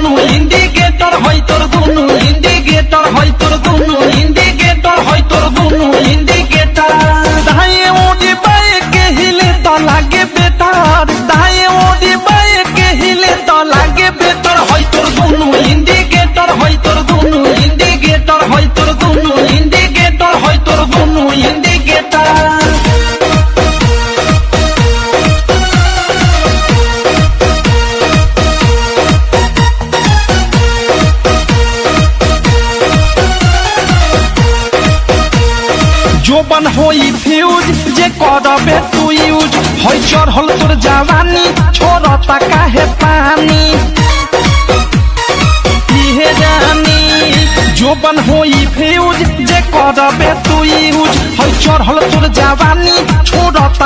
দুনু indicator হয় তোর দুনু indicator হয় তোর দুনু ইন্ডিকেটর হয় তোর দুনু ইন্ডিকেটর দায়ে ওডি বায়ে কে হিলে তো লাগে বেটার দায়ে ওডি বায়ে কে হিলে তো লাগে বেটার হয় তোর দুনু ইন্ডিকেটর হয় তোর দুনু ইন্ডিকেটর হয় তোর দুনু ইন্ডিকেটর হয় তোর দুনু ইন্ডিকেটর जोबन होई फ्यूज जे करबे तू यूज होई चढ़ल तोर जवानी छोड़ता काहे पानी इहे जानी जोबन होई फ्यूज जे करबे तू यूज होई चढ़ल तोर जवानी छोड़ता